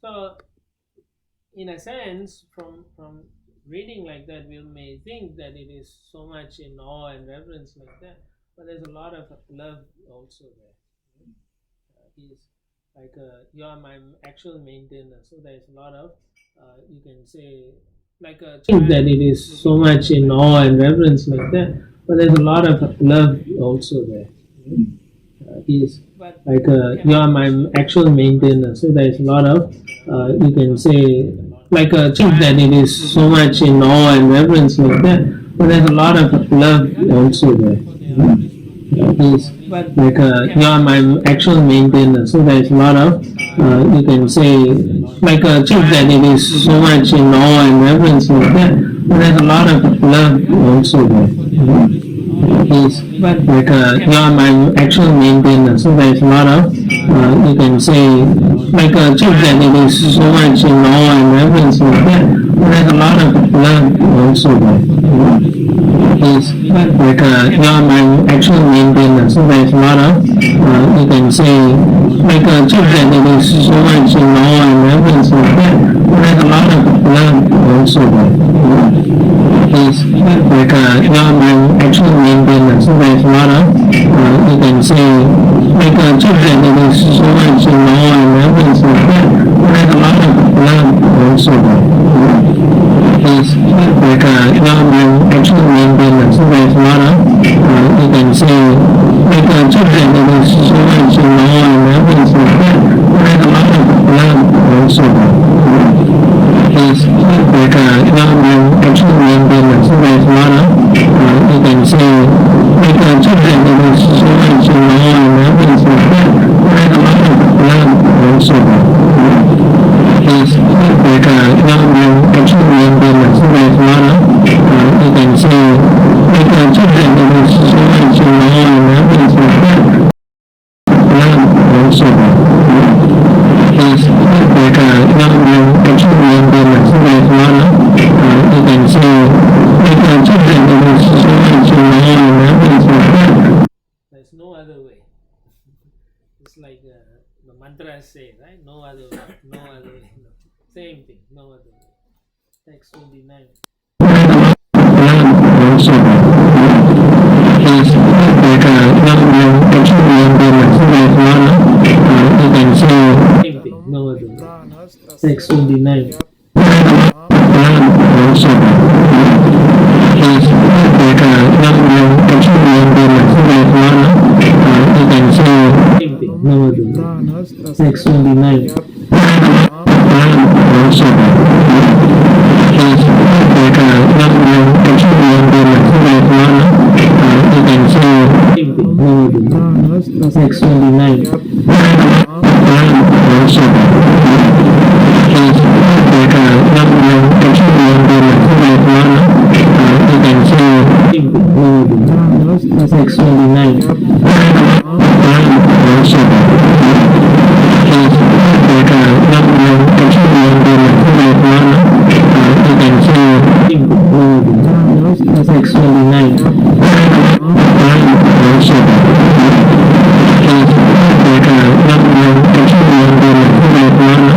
So, in a sense, from reading like that, we may think that it is so much in awe and reverence like that, but there's a lot of love also there. He's like, you are my actual maintainer. So there's a lot of, you can say, like a think that it is so much in awe and reverence like that, but there's a lot of love also there. He's like, you are my actual maintainer. So there's a lot of, you can say, like a think that it is so much in awe and reverence like that, but there's a lot of love also there. He's like, you are my actual maintainer. So there's a lot of, you can say, like a think that it is so much in awe and reverence like that, but there's a lot of love also there. He's like, you are my actual maintainer. So there's a lot of, you can say, like a think that it is so much in awe and reverence like that, but there's a lot of love also there. He's like, you are my actual maintainer. So there's a lot of, you can say, like a think that it is so much in awe and reverence like that, but there's a lot of love also there. He's like, you are my actual maintainer. So there's a lot of, you can say, like a think that it is so much in awe and reverence like that, but there's a lot of love also there. He's like, you are my actual maintainer. So there's a lot of, you can say, like a think that it is so much in awe and reverence like that, but there's a lot of love also there. He's like, you are my actual maintainer. So there's a lot of, you can say, like a think that it is so much in awe and reverence like that, but there's a lot of love also there. He's like, you are my actual maintainer. So there's a lot of, you can say, like a think that it is so much in awe and reverence like that, love also there. He's like, you are my actual maintainer. So there's a lot of, you can say, like a think that it is so much in awe and reverence like that. There's no other way. It's like the mantras say, right? No other way. No other way. No. Same thing. No other way. Text 29. Also, he's like, you are my actual maintainer. So there's a lot of, you can say, same thing. No other way. Text 29. Also, he's like, you are my actual maintainer. So there's a lot of, you can say, same thing. No other way. Text 29. Also, he's like, you are my actual maintainer. So there's a lot of, you can say, same thing. No other way. Text 29. Also, he's like, you are my actual maintainer. So there's a lot of, you can say, same thing. No other way. Text 29. Also, he's like, you are my actual maintainer. So there's a lot of, you can say, same thing. No other way. Text 29. Also, he's like, you are my actual maintainer. So there's a lot of,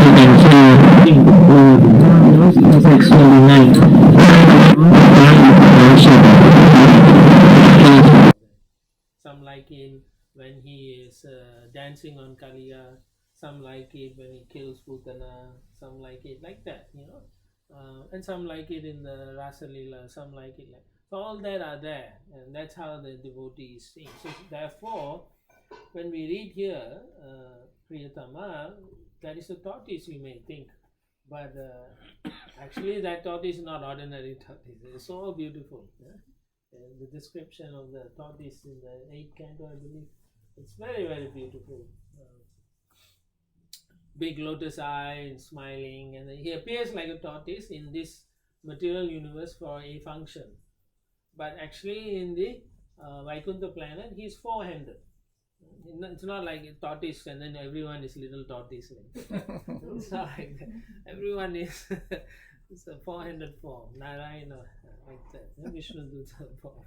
you can say, same thing. No other way. Text 29. Also, he's some like it when he is dancing on Kaliya, some like it when he kills Putana, some like it like that, and some like it in the Rasa Leela, some like it like so all that are there, and that's how the devotees sing. So therefore, when we read here, Priyatama, that is a tortoise, we may think, but actually that tortoise is not ordinary tortoise. It's so beautiful. Yeah? The description of the tortoise in the 8th canto, I believe, it's very, very beautiful. Big lotus eye and smiling, and he appears like a tortoise in this material universe for a function. But actually, in the Vaikuntha planet, he's four-handed. It's not like a tortoise and then everyone is little tortoise. It's not like that. Everyone is it's a four-handed form. Narayana, like that. Vishnu Dutta form.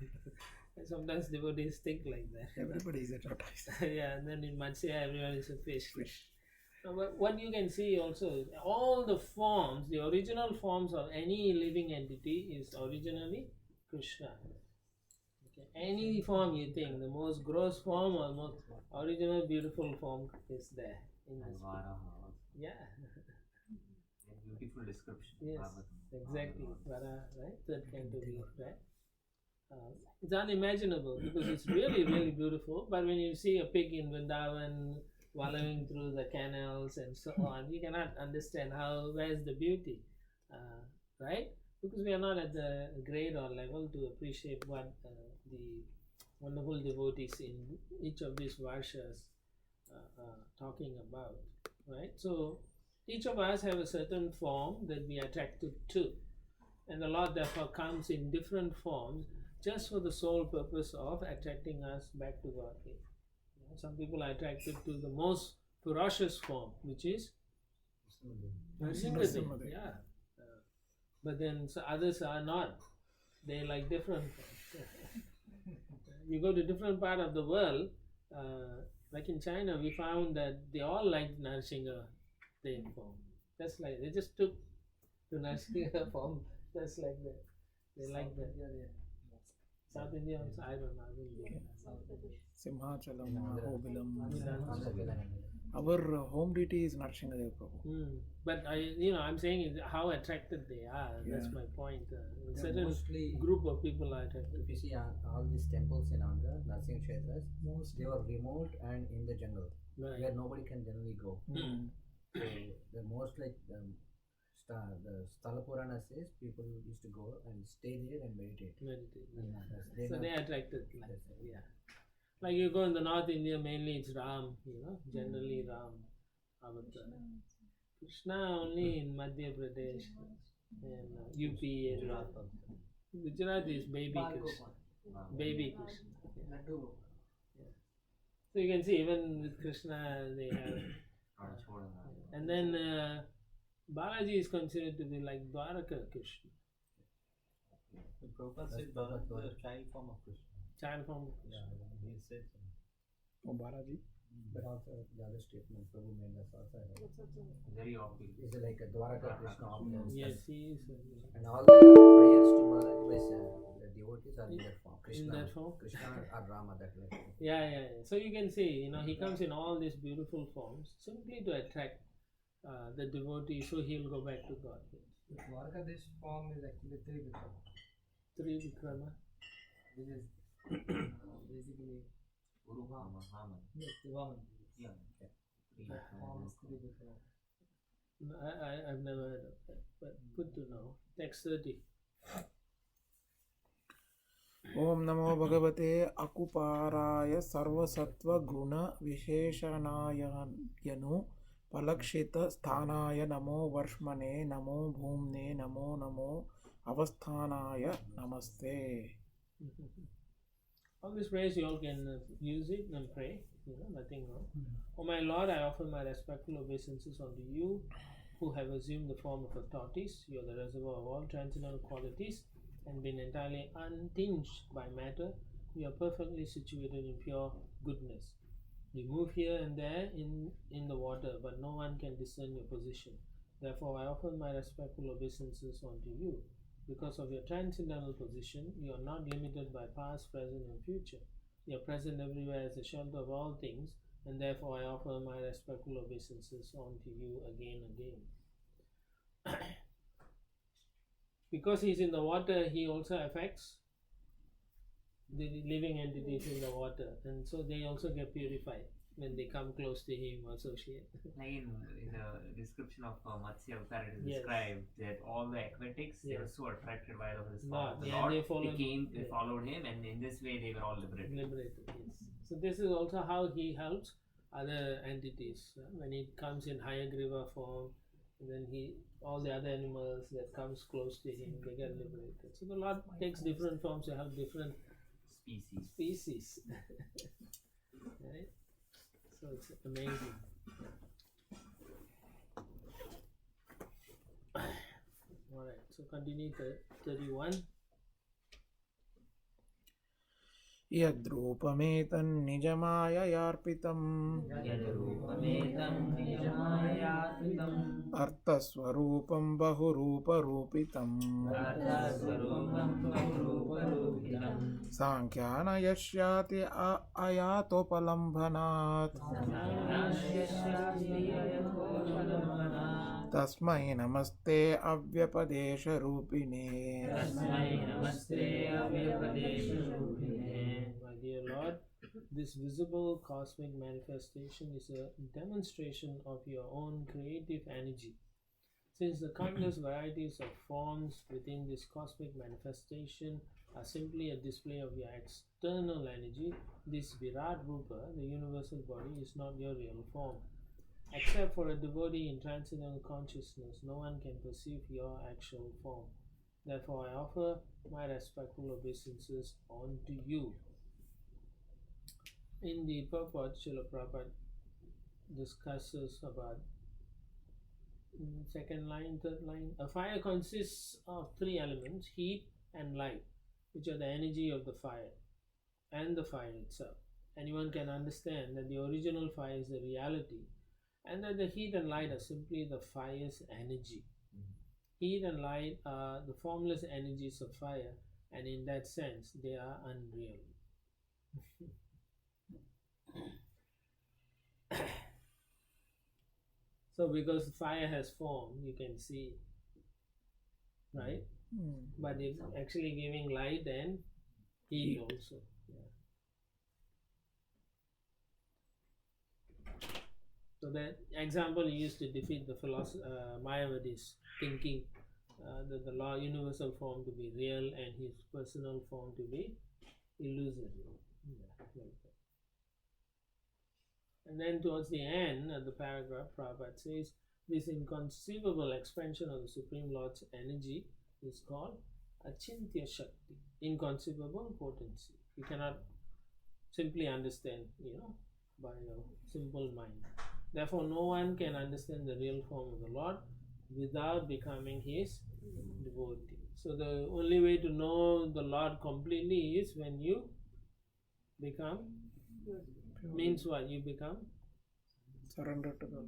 And sometimes devotees think like that. Everybody is a tortoise. Yeah, and then in Matsya, everyone is a fish. But what you can see also is all the forms, the original forms of any living entity is originally Krishna. Okay. Any form you think, the most gross form or most original beautiful form is there in this. Yeah. Beautiful description. Yes, exactly. Vara, right? That kind of view, right? It's unimaginable because it's really, really beautiful. But when you see a pig in Vrindavan wallowing through the canals and so on, you cannot understand where's the beauty, right? Because we are not at the grade or level to appreciate what the wonderful devotees in each of these varshas talking about, right? So each of us have a certain form that we are attracted to, and the Lord therefore comes in different forms just for the sole purpose of attracting us back to Godhead. Some people are attracted to the most ferocious form, which is Nrsimhadev. Yeah. But then others are not. They like different forms. You go to different part of the world, like in China, we found that they all liked Nrsimhadev form. That's like they just took the Nrsimha form just like that. They like that. South India also, I don't know. Simhachalam, Ahobilam. Our home deity is Nrsimhadev Prabhu. But I'm saying is how attracted they are. That's my point. Certain mostly group of people are attracted. If you see all these temples in Andhra, Narsingh Kshetras, they were remote and in the jungle, right, where nobody can generally go. So the most like the Sthala Purana says people used to go and stay there and meditate. So they are attracted. Yeah. Like you go in the North India, mainly it's Ram, generally Ram avatar. Krishna only in Madhya Pradesh and UP area. Gujarat is baby Krishna. Baby Krishna. Yeah. So you can see even with Krishna they have. And then Balaji is considered to be like HG The Prabhupada said the child form of Krishna. Child form of Yeah, Krishna. he said so. Oh, Balaji. But also the other statement Prabhu made us also Very obvious. is like a Dwaraka Krishna obvious. Yes, he is. And all the prayers to Balaji by the devotees are in that form. Krishna, in that form? Krishna or Rama, that way. Yeah. So you can see, he comes in all these beautiful forms simply to attract the devotee, so he'll go back to God. Dwarka, this form is actually Trivikrama. Trivikrama. This is basically Vaman. yes, the Vaman. Yeah. Form is Trivikrama. No, I've never heard of that, but good to know. Text 30. Om Namo Bhagavate Akuparaya Sarvasatva Guna Visheshanayanu Palakshita Sthanaya Namo Varshmane Namo Bhumne Namo Avasthanaya Namaste. All this praise you all can use it and pray, nothing wrong. Oh my Lord, I offer my respectful obeisances unto you who have assumed the form of a tortoise. You are the reservoir of all transcendental qualities and been entirely untinged by matter. You are perfectly situated in pure goodness. You move here and there in the water, but no one can discern your position. Therefore, I offer my respectful obeisances unto you. Because of your transcendental position, you are not limited by past, present, and future. You are present everywhere as the shelter of all things, and therefore I offer my respectful obeisances unto you again. Because he is in the water, he also affects the living entities in the water, and so they also get purified when they come close to him or associate. Like in the description of Matsya Avatar, it is Yes. described that all the aquatics, they were Yes. so attracted by his Lord, form. The yeah, Lord, they followed- they followed him, and in this way they were all liberated. Yes. So this is also how he helps other entities. When it comes in Hayagriva form, then all the other animals that comes close to him, they get liberated. So the Lord takes different forms to help different species. Right? So it's amazing. Alright, so continue to 31. यद्रूपमेतन्निजमाययार्पितम् यद्रूपमेतं निजमायार्पितम् अर्थस्वरूपं बहुरूपरूपितम् अर्थस्वरूपं बहुरूपरूपितम् साङ्ख्यानयस्याति अयातोपलम्भनात् तस्मै नमस्ते अव्यपदेशरूपिणे तस्मै नमस्ते अव्यपदेशरूपिणे. My dear Lord, this visible cosmic manifestation is a demonstration of your own creative energy. Since the countless varieties of forms within this cosmic manifestation are simply a display of your external energy, this Virat Rupa, the universal body, is not your real form. Except for a devotee in transcendental consciousness, no one can perceive your actual form. Therefore, I offer my respectful obeisances unto you. In the purport, Srila Prabhupada discusses about second line, third line. A fire consists of three elements: heat and light, which are the energy of the fire and the fire itself. Anyone can understand that the original fire is the reality, and that the heat and light are simply the fire's energy. Heat and light are the formless energies of fire, and in that sense, they are unreal. So, because fire has form, you can see, right? But it's actually giving light and heat also. Yeah. So that example used to defeat the Mayavadi's thinking that the law universal form to be real and his personal form to be illusory. Yeah, like that. And then towards the end of the paragraph, Prabhupada says, this inconceivable expansion of the Supreme Lord's energy is called Achintya Shakti, inconceivable potency. You cannot simply understand, by your simple mind. Therefore, no one can understand the real form of the Lord without becoming his devotee. So the only way to know the Lord completely is when you become, means what? You become surrender to the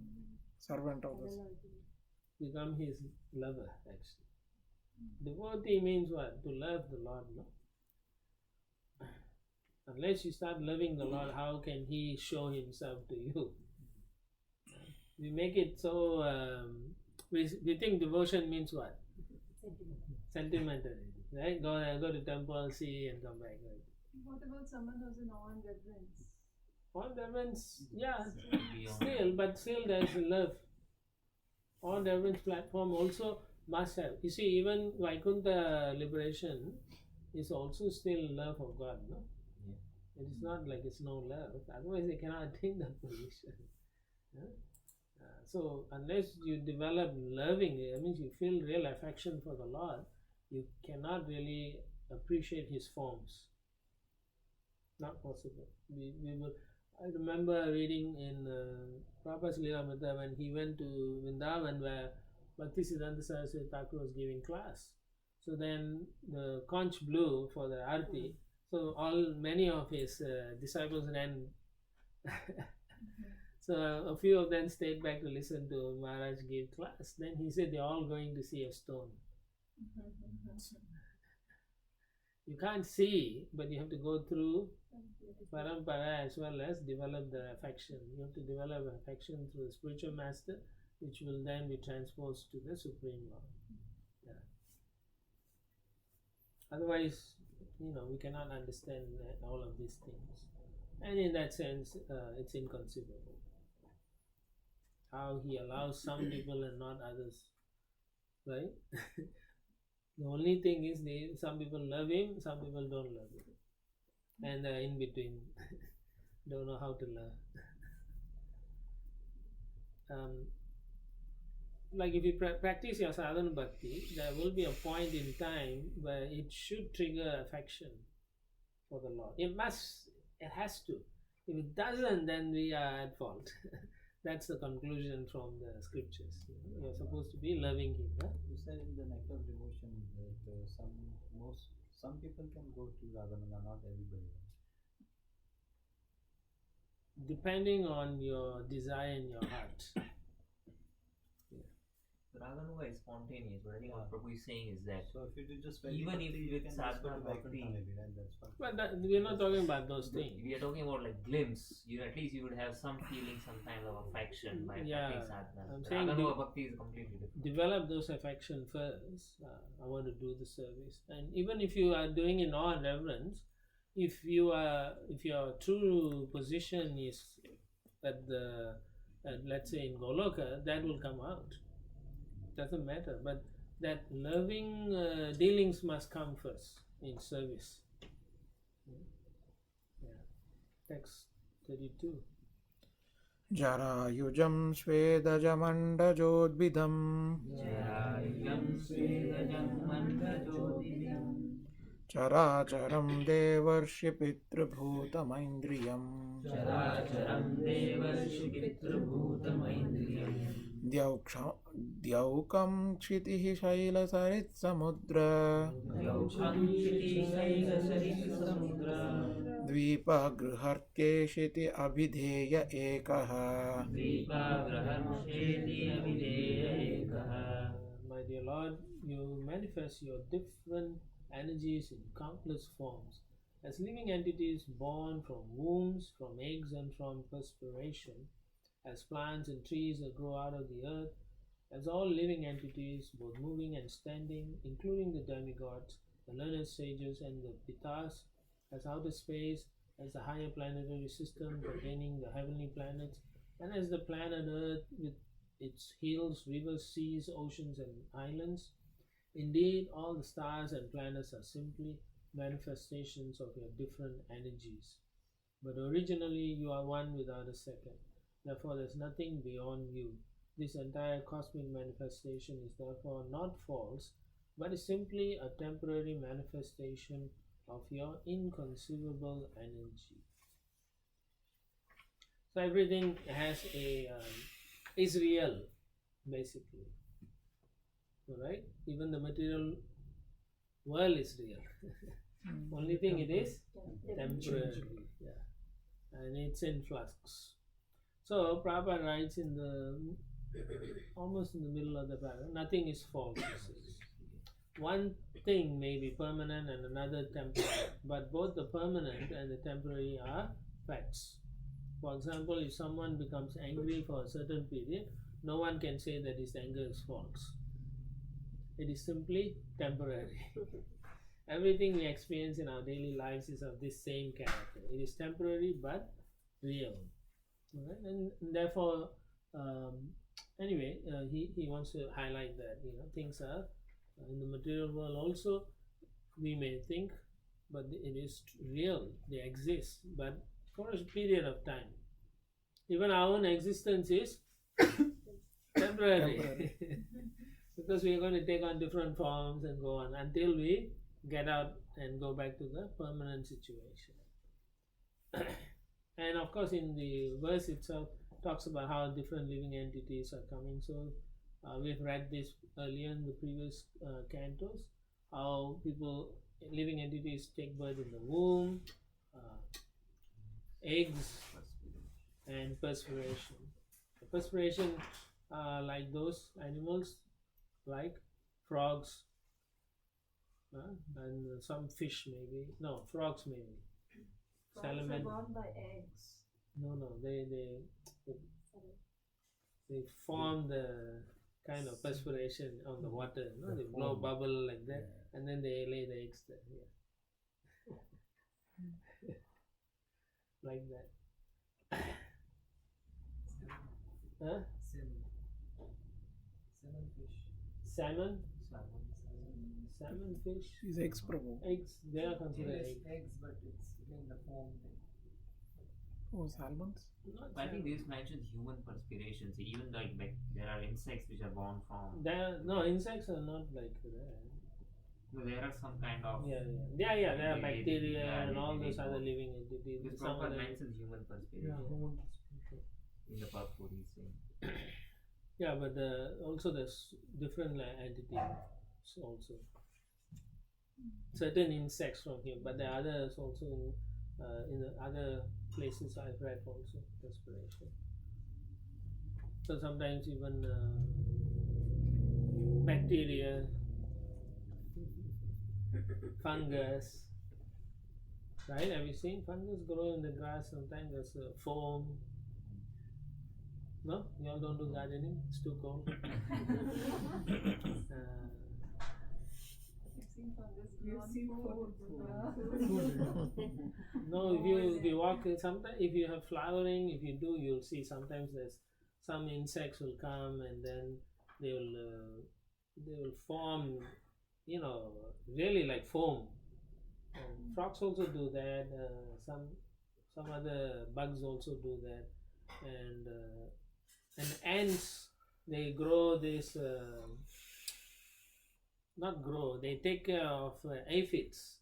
servant of the become his lover, actually. Devotee means what? To love the Lord, no? Unless you start loving the Lord, how can he show himself to you? We make it so, we think devotion means what? Sentimental, right? Go to temple, see and come back, right? What about someone who's in awe and reverence? All reverence, yeah, still, but still there is love. All reverence platform also must have. You see, even Vaikuntha liberation is also still love of God, no? Yeah. It is not like it's no love. Otherwise, they cannot attain that position. Yeah? So, unless you develop loving, that means you feel real affection for the Lord, you cannot really appreciate His forms. Not possible. We will. I remember reading in Prabhupada's Leelamrita when he went to Vrindavan where Bhaktisiddhanta Saraswati Thakur was giving class. So then the conch blew for the arti. So many of his disciples ran. So a few of them stayed back to listen to Maharaj give class. Then he said they're all going to see a stone. You can't see, but you have to go through parampara as well as develop the affection. You have to develop affection through the spiritual master, which will then be transposed to the Supreme Lord. Yeah. Otherwise, we cannot understand all of these things. And in that sense, it's inconceivable. How he allows some people and not others, right? The only thing is some people love him, some people don't love him. And in between, don't know how to love. Like if you practice your sadhana bhakti, there will be a point in time where it should trigger affection for the Lord. It has to. If it doesn't, then we are at fault. That's the conclusion from the scriptures. You're supposed to be loving him. Huh? You said in the Nectar of Devotion that some people can go to Radharani, not everybody. depending on your desire in your heart. Raganuga is spontaneous, but I think what Prabhu is saying is that So if you do just even if you with can sadhana just bhakti, maybe, then that's fine. But we're not talking about those things. we are talking about like glimpse. At least you would have some feeling, some kind of affection by practicing sadhana. I'm saying Raganuga bhakti is completely different. develop those affection first. I want to do the service, and even if you are doing in awe and reverence, if your true position is at let's say in Goloka, that will come out. Doesn't matter, but that loving dealings must come first in service. Text 32. Jarayujam Swedajamandajodvidam Characharam Devarshi Pitrabhutamaindriyam Dyaukam Kshitihi Shailasarit Samudra Dvipagruharkeshiti Abhideya Ekaha. My dear Lord, you manifest your different energies in countless forms as living entities born from wombs, from eggs, and from perspiration, as plants and trees that grow out of the earth, as all living entities, both moving and standing, including the demigods, the learned sages, and the pitas, as outer space, as the higher planetary system containing the heavenly planets, and as the planet Earth with its hills, rivers, seas, oceans, and islands. Indeed, all the stars and planets are simply manifestations of your different energies. But originally, you are one without a second. Therefore, there is nothing beyond you. This entire cosmic manifestation is therefore not false, but is simply a temporary manifestation of your inconceivable energy. So everything has is real, basically. Right? Even the material world is real. Only thing it is temporary. Yeah. And it's in flux. So Prabhupada writes in the almost in the middle of the paragraph, nothing is false, he says. One thing may be permanent and another temporary, but both the permanent and the temporary are facts. For example, if someone becomes angry for a certain period, no one can say that his anger is false. It is simply temporary. Everything we experience in our daily lives is of this same character. It is temporary but real. Right? And therefore, anyway, he wants to highlight that things are in the material world also. We may think, but it is real. They exist, but for a period of time. Even our own existence is temporary. Because we are going to take on different forms and go on until we get out and go back to the permanent situation. And of course, in the verse itself, talks about how different living entities are coming. So we've read this earlier in the previous cantos, how living entities take birth in the womb, eggs, and perspiration. The perspiration, like those animals, like frogs, and some fish maybe. No, frogs maybe. Frogs are born by eggs. No, they form the kind of perspiration on the water. No? They blow bubble like that, and then they lay the eggs there. Yeah. Like that. Huh? Salmon fish. Salmon? Salmon fish? Is eggs, Prabhu. Eggs, they are considered It is eggs. eggs, but it's again the form thing. Oh, salmons? Not I think salmon. this mentions human perspiration. So even like there are insects which are born from. No, insects are not like that. So there are some kind of. Yeah. There are bacteria Yeah, and all they those go. other living entities. This Some of proper them- mentions human perspiration in the purport he's saying. Yeah, but also there's different entities also. Certain insects from here, but there are others also in the other places I've read also, respiration. So sometimes even bacteria, fungus, right? Have you seen fungus grow in the grass? Sometimes there's foam. No? You all don't do gardening? It's too cold. No, if you walk, sometimes if you have flowering, if you do, you'll see sometimes there's some insects will come and then they will form, you know, really like foam. And frogs also do that. Some other bugs also do that, and ants, they grow this. Not grow. They take care of aphids,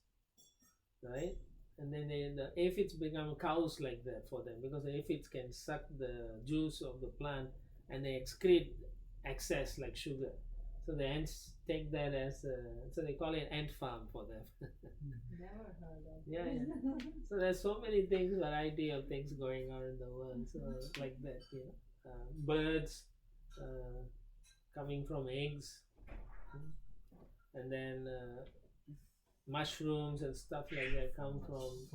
right? And then the aphids become cows like that for them, because the aphids can suck the juice of the plant and they excrete excess like sugar. So the ants take that as so they call it ant farm for them. Never heard of Yeah. So there's so many things, variety of things going on in the world. So like that, you know, birds coming from eggs, and then mushrooms and stuff like that come from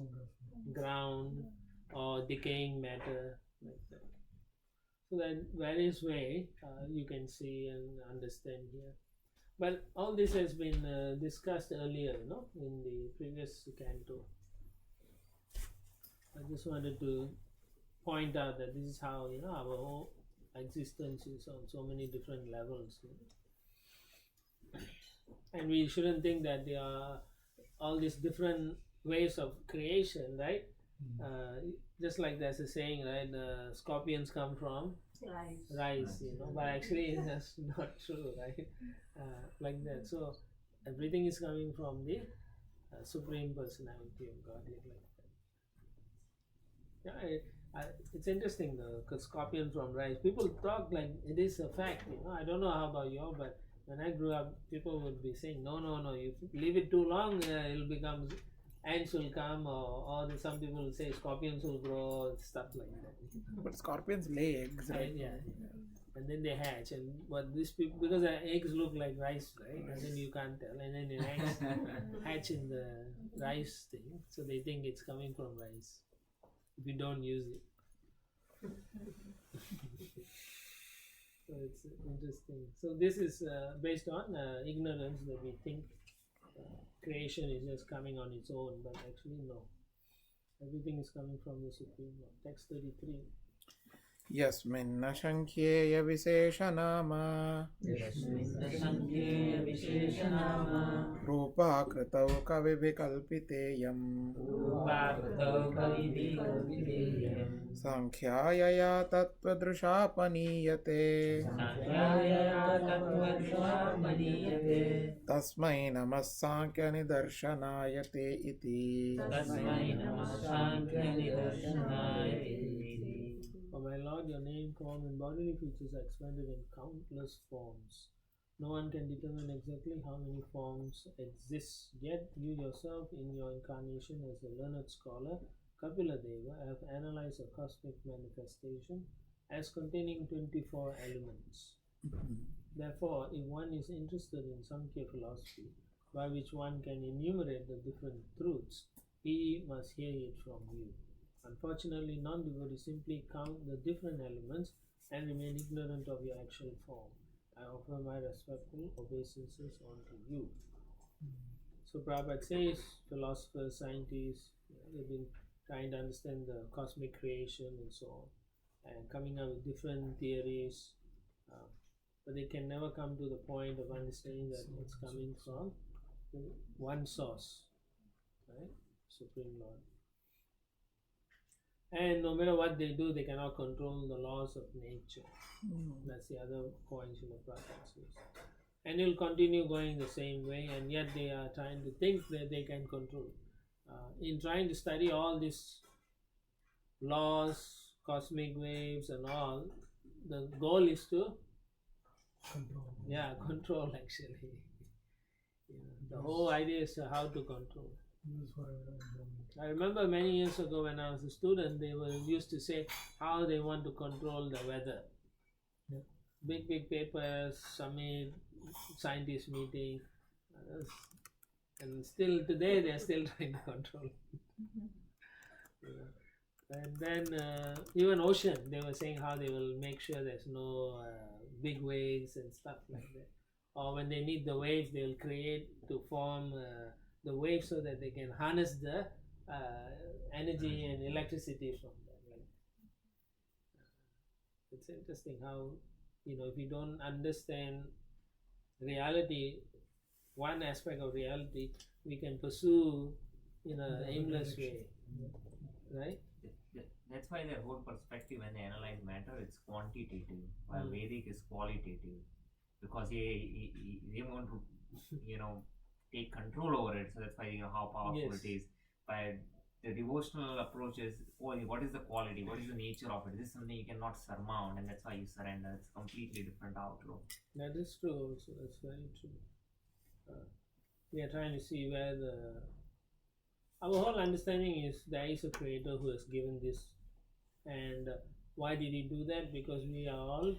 ground or decaying matter like that. So that various way you can see and understand here. But all this has been discussed earlier, no, in the previous canto. I just wanted to point out that this is how, you know, our whole existence is on so many different levels. You know? And we shouldn't think that there are all these different ways of creation, right? Just like there's a saying, right? Scorpions come from rice, you know, but actually that's not true, right? Like that. So everything is coming from the Supreme Personality of Godhead, like that. Yeah, it's interesting though, because scorpion from rice. People talk like it is a fact, you know. I don't know how about you, but when I grew up, people would be saying, no, you leave it too long, it'll become, ants will come, or some people will say scorpions will grow, stuff like that. But scorpions lay eggs, right? Yeah. And then they hatch, and what these people, because the eggs look like rice, right? And then you can't tell, and then the eggs hatch in the rice thing, so they think it's coming from rice if you don't use it. So it's interesting. So this is based on ignorance, that we think creation is just coming on its own, but actually no. Everything is coming from the Supreme Lord. Text 33. यस्मिन्न शङ्ख्येय विशेषनामा रूपाकृतौ कविभिकल्पितेयम् साङ्ख्यायया तत्त्वदृशापनीयते तस्मै नमः साङ्ख्यनिदर्शनाय ते इति. O my Lord, your name, form, and bodily features are expanded in countless forms. No one can determine exactly how many forms exist, yet you yourself, in your incarnation as a learned scholar, Kapila Deva, have analyzed a cosmic manifestation as containing 24 elements. Therefore, if one is interested in Sankhya philosophy, by which one can enumerate the different truths, he must hear it from you. Unfortunately, non-devotees simply count the different elements and remain ignorant of your actual form. I offer my respectful obeisances unto you. So Prabhupada says, philosophers, scientists, they've been trying to understand the cosmic creation and so on, and coming up with different theories, but they can never come to the point of understanding that it's coming from one source, right? Supreme Lord. And no matter what they do, they cannot control the laws of nature. That's the other point in the Prabhupada says. And it will continue going the same way, and yet they are trying to think that they can control. In trying to study all these laws, cosmic waves and all, the goal is to control. Yeah, control actually. The whole idea is how to control. Use for enjoyment. I remember many years ago when I was a student, they were used to say how they want to control the weather. Yeah. Big papers, summit, scientist meeting, and still today they are still trying to control. And then even ocean, they were saying how they will make sure there's no big waves and stuff like that. Or when they need the waves, they'll create to form the waves so that they can harness the energy and electricity from them. Like, it's interesting how, if you don't understand reality, one aspect of reality, we can pursue in an aimless way, right? That's why their whole perspective when they analyze matter, it's quantitative, while Vedic is qualitative, because they want to, take control over it. So that's why how powerful Yes. it is. But the devotional approach is, what is the quality? What is the nature of it? This is something you cannot surmount, and that's why you surrender. It's a completely different outlook. That is true also, that's very true. We are trying to see where our whole understanding is there is a creator who has given this, and why did he do that? Because we are all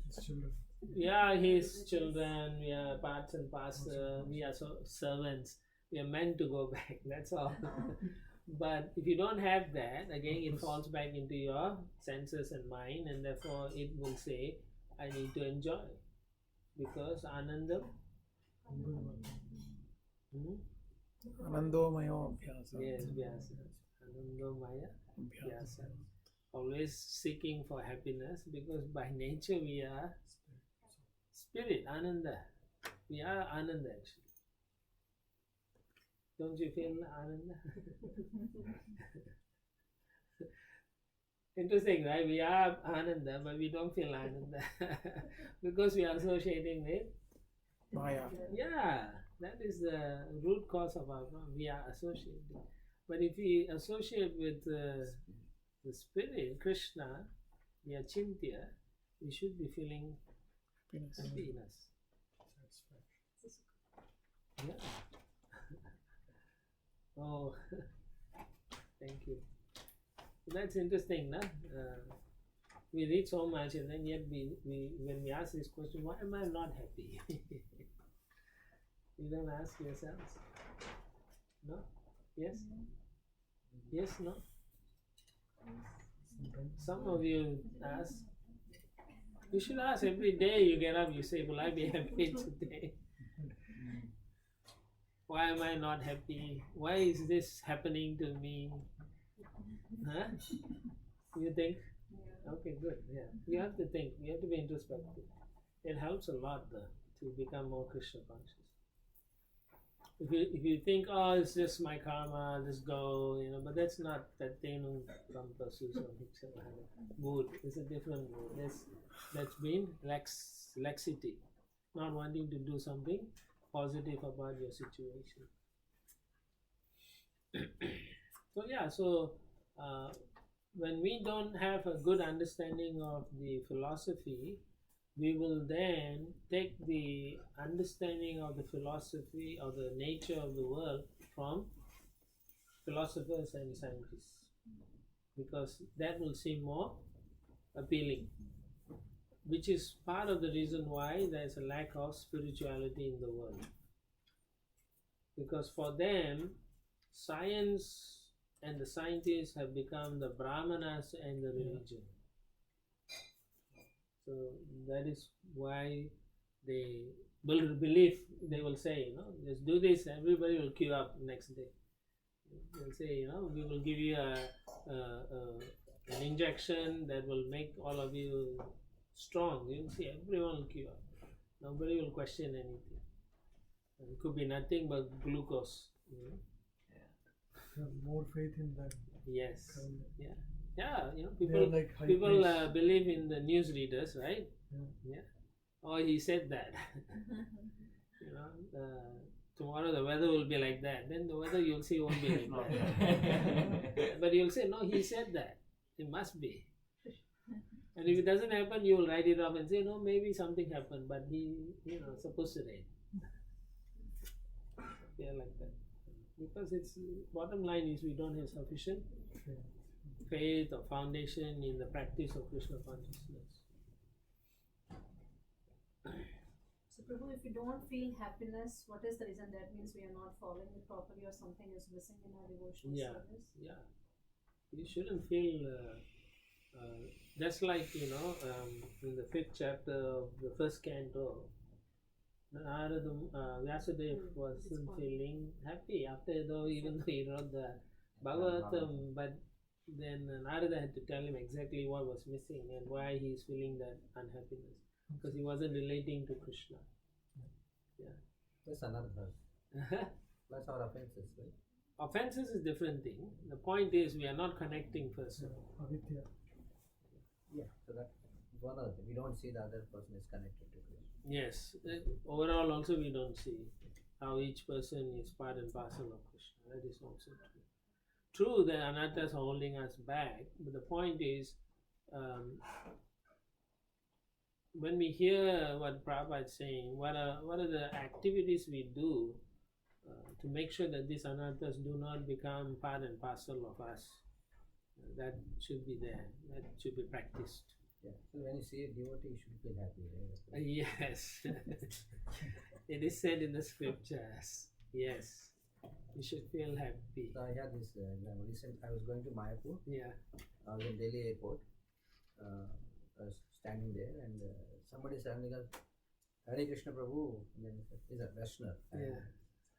His children. we are his children, we are parts and parcel, we are servants, we are meant to go back, that's all. But if you don't have that, again it falls back into your senses and mind, and therefore it will say, I need to enjoy, because Anandam. Anandomayo Abhyasa. Yes, Vyasa. Anandamaya Vyasa. Always seeking for happiness, because by nature we are spirit, Ananda. We are Ananda actually. Don't you feel Ananda? Interesting, right? We are Ananda, but we don't feel Ananda because we are associating with Maya. Yeah, that is the root cause of our problem. We are associating. But if we associate with the spirit, Krishna, the Achintya, we should be feeling happiness. Yeah. Oh, thank you. That's interesting, na? We read so much, and then yet when we ask this question, why am I not happy? You don't ask yourselves. No? Yes? Yes, no? Some of you ask. You should ask every day you get up, you say, will I be happy today? Why am I not happy? Why is this happening to me? Huh? You think? Okay, good. Yeah. You have to think. You have to be introspective. It helps a lot to become more Krishna conscious. If you think, oh, it's just my karma, just go, but that's not that thing from pursuit of mood. It's a different mood. That's been laxity, not wanting to do something positive about your situation. So when we don't have a good understanding of the philosophy, we will then take the understanding of the philosophy or the nature of the world from philosophers and scientists, because that will seem more appealing, which is part of the reason why there is a lack of spirituality in the world. Because for them, science and the scientists have become the brahmanas and the religion. So that is why they will believe, they will say, just do this, everybody will queue up next day. They'll say, we will give you an injection that will make all of you strong. You'll see everyone will queue up. Nobody will question anything. And it could be nothing but glucose. Have more faith in that. Yes. Kind of. Yeah, They people are like high people priests. believe in the newsreaders, right? Yeah. Oh, he said that. Tomorrow the weather will be like that. Then the weather you'll see won't be like that. But you'll say, no, he said that. It must be. And if it doesn't happen, you will write it up and say, no, maybe something happened, but he, supposed to rain. they are like that. Because it's bottom line is we don't have sufficient faith or foundation in the practice of Krishna consciousness. So Prabhu, if you don't feel happiness, what is the reason? That means we are not following it properly or something is missing in our devotional service? Yeah. You shouldn't feel, just like, in the 5th chapter of the 1st canto, Narada, Vyasadeva wasn't feeling happy even though he wrote the Bhagavatam, but then Narada had to tell him exactly what was missing and why he is feeling that unhappiness, because he wasn't relating to Krishna. That's another That's our offenses, right? Offenses is different thing. The point is we are not connecting first. Avidya. Yeah. So that one other thing. We don't see the other person is connected to Krishna. Yes, overall also we don't see how each person is part and parcel of Krishna. That is also true. True, the anattas are holding us back, but the point is, when we hear what Prabhupada is saying, what are the activities we do to make sure that these anattas do not become part and parcel of us? That should be there. That should be practiced. Yeah. So when you see a devotee, you should feel happy, right? Yes. It is said in the scriptures. Yes. You should feel happy. So I had this recent. I was going to Mayapur. Yeah. I was in Delhi airport. I was standing there, and somebody suddenly goes, HG RadhaKrishna Prabhu. And then he's a Vaishnav. Yeah.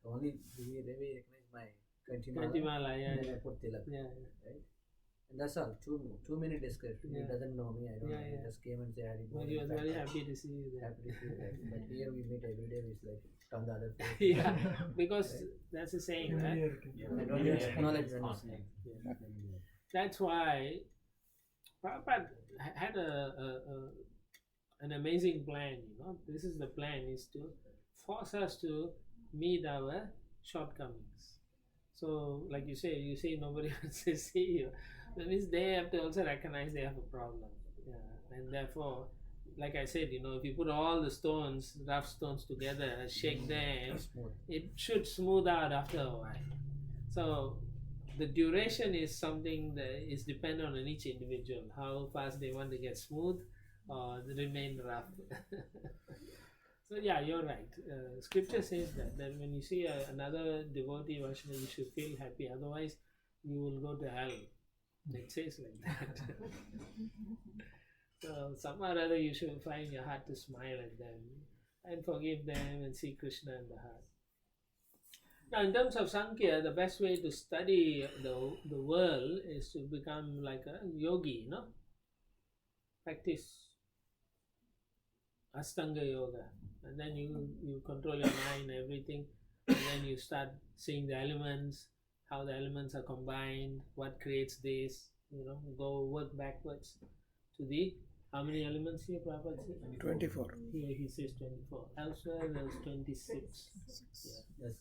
Only they recognize my Kantimala, Kantimala, yeah, and then yeah. I put Tilak. Yeah. Right? And that's all. 2-minute description. Yeah. He doesn't know me. I don't know. Yeah. He just came and said, Hari Well, he was very happy to see you there. Happy to see you there. But here we meet every day. It's like on the other face. Yeah, because that's the saying, right? I don't even acknowledge when it's name. Yeah. That's why Prabhupada had an amazing plan. This is the plan: is to force us to meet our shortcomings. So, like you say nobody wants to see you. That means they have to also recognize they have a problem. Yeah. And therefore, like I said, if you put all the rough stones together and shake them, it should smooth out after a while. So the duration is something that is dependent on each individual, how fast they want to get smooth or remain rough. So yeah, you're right. Scripture says that when you see another devotee Vaishnava, you should feel happy. Otherwise, you will go to hell. It says like that. So somehow or other, you should find your heart to smile at them and forgive them and see Krishna in the heart. Now, in terms of Sankhya, the best way to study the world is to become like a yogi, Practice Astanga Yoga. And then you control your mind, everything. And then you start seeing the elements, how the elements are combined, what creates this, work backwards to the, how many elements here, Prabhupada says? 24. Here he says 24. Elsewhere there's 26. Yeah. Yes,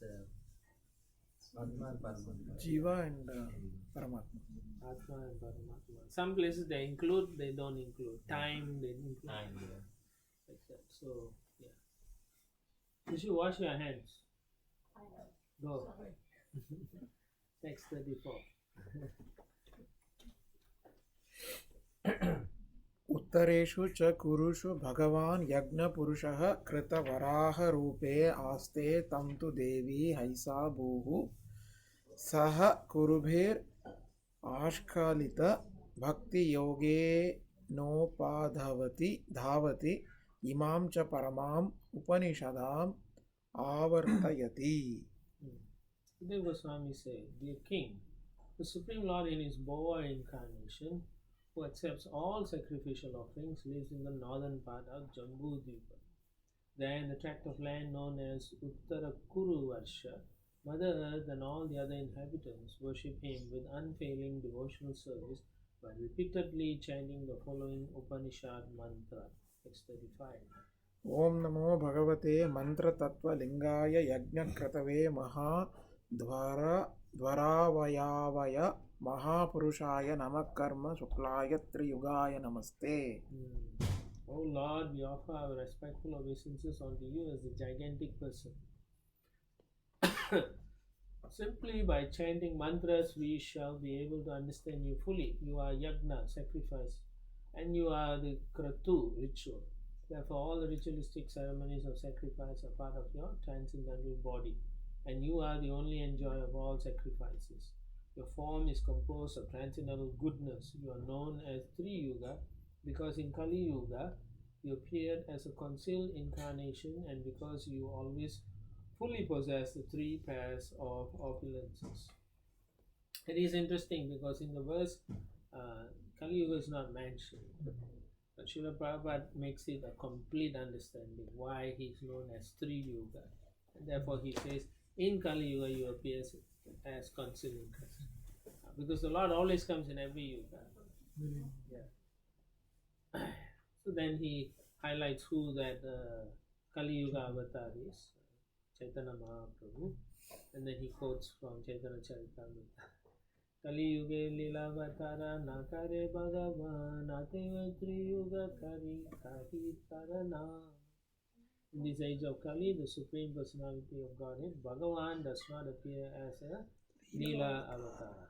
Atma and Paramatma. Jiva and Paramatma. Atma and Paramatma. Some places they include, they don't include. Time, they include. Time, yeah. Like that. So, yeah. You should wash your hands. I know. Go. Sorry. Text 34. उत्तरेषु च कुरुषु भगवान् यज्ञपुरुषः कृतवराहरूपे आस्ते तं तु देवी हैसा भूः सः कुरुभिर् आस्खालित भक्तियोगेनोपाधावति धावति इमां च परमाम् उपनिषदाम् आवर्तयति. Today Goswami said, Dear King, the Supreme Lord in his boa incarnation, who accepts all sacrificial offerings, lives in the northern part of Jambu Dvipa. There in the tract of land known as Uttara Kuru Varsha, Mother Earth and all the other inhabitants worship him with unfailing devotional service by repeatedly chanting the following Upanishad mantra, text 35. ओम नमो भगवते मंत्रतत्त्वलिंगाय यज्ञक्रतवे महाद्वारावयावय महापुरुषाय नमः कर्म शुक्लाय त्रियुगाय नमस्ते. O Lord, we offer our respectful obeisances unto you as the gigantic person Simply by chanting mantras, we shall be able to understand you fully. You are yagna, sacrifice, and you are the kratu, ritual. Therefore, all the ritualistic ceremonies of sacrifice are part of your transcendental body, and you are the only enjoyer of all sacrifices. Your form is composed of transcendental goodness. You are known as Tri Yuga because in Kali Yuga you appeared as a concealed incarnation, and because you always fully possess the three pairs of opulences. It is interesting because in the verse, Kali Yuga is not mentioned. But Srila Prabhupada makes it a complete understanding why he is known as Tri Yuga. And therefore he says, in Kali Yuga you appear as concealed incarnation. Because the Lord always comes in every Yuga. Yeah. So then he highlights who that Kali Yuga avatar is. Chaitanya Mahaprabhu, and then he quotes from Chaitanya Charitamrita. Kali Yuge Lila Vatara Nakare Bhagavan Ateva Tri Yuga Kari Kahi Tarana. In this age of Kali, the Supreme Personality of Godhead, Bhagavan does not appear as a Lila Avatara,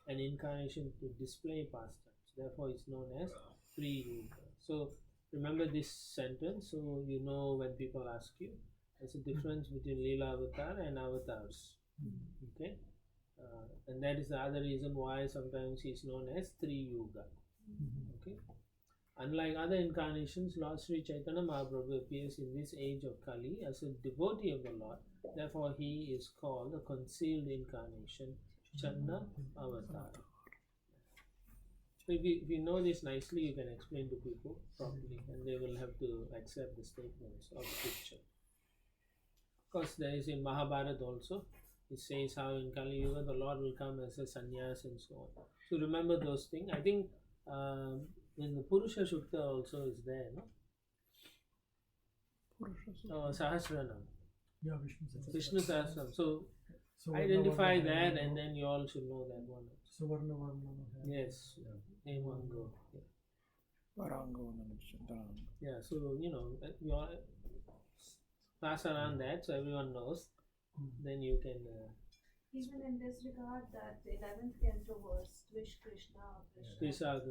an incarnation to display pastimes. Therefore, it's known as Tri Yuga. So, remember this sentence so you know when people ask you. There's a difference between Leela Avatar and avatars. Okay? And that is the other reason why sometimes he is known as Tri Yuga. Okay? Unlike other incarnations, Lord Sri Chaitanya Mahaprabhu appears in this age of Kali as a devotee of the Lord. Therefore, he is called a concealed incarnation, Channa Avatar. So if you know this nicely, you can explain to people properly and they will have to accept the statements of scripture. Of course, there is in Mahabharata also, it says how in Kali Yuga the Lord will come as a sannyas and so on. So remember those things. I think in the Purusha Sukta also is there, no? Sahasranam. Yeah, Vishnu Sahasranam. So identify that and then you all should know that one. Suvarna Varna. Yes. Nemango. Yeah, so you know, you all pass around that so everyone knows. Then you can. Even in this regard, that 11th canto verse, Twish Krishna, Krishna,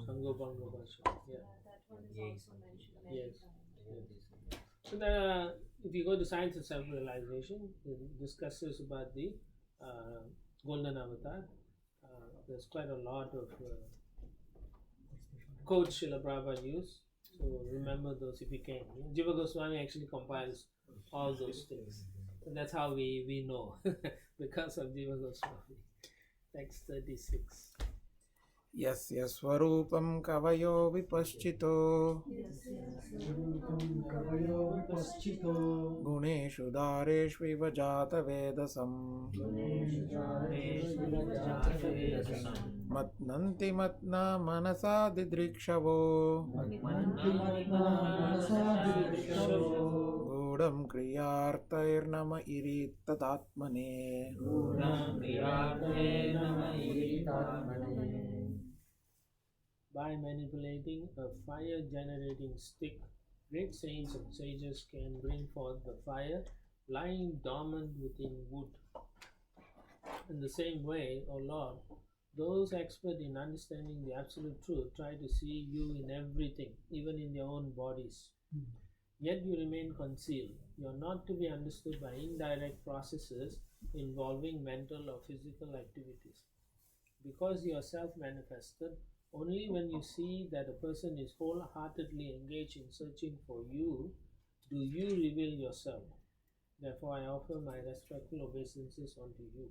Sangopango Pasha. Yeah. That one is also mentioned many Yes. times. So there if you go to Science of Self-Realization, it discusses about the Golden Avatar. There's quite a lot of quotes Srila Prabhupada used. So remember those if you can. Jiva Goswami actually compiles all those things. So that's how we know because of Jiva Goswami. Text 36. यस्य स्वरूपं कवयो विपश्चितो गुणेषु दारेष्विव जातवेदसं मत्नन्ति मत्ना मनसा दिदृक्षवो गूढं क्रियार्थैर्नम इरित्तदात्मने By manipulating a fire-generating stick, great saints and sages can bring forth the fire lying dormant within wood. In the same way, O Lord, those expert in understanding the absolute truth try to see you in everything, even in their own bodies. Yet you remain concealed. You are not to be understood by indirect processes involving mental or physical activities. Because you are self-manifested, only when you see that a person is wholeheartedly engaged in searching for you, do you reveal yourself. Therefore, I offer my respectful obeisances unto you.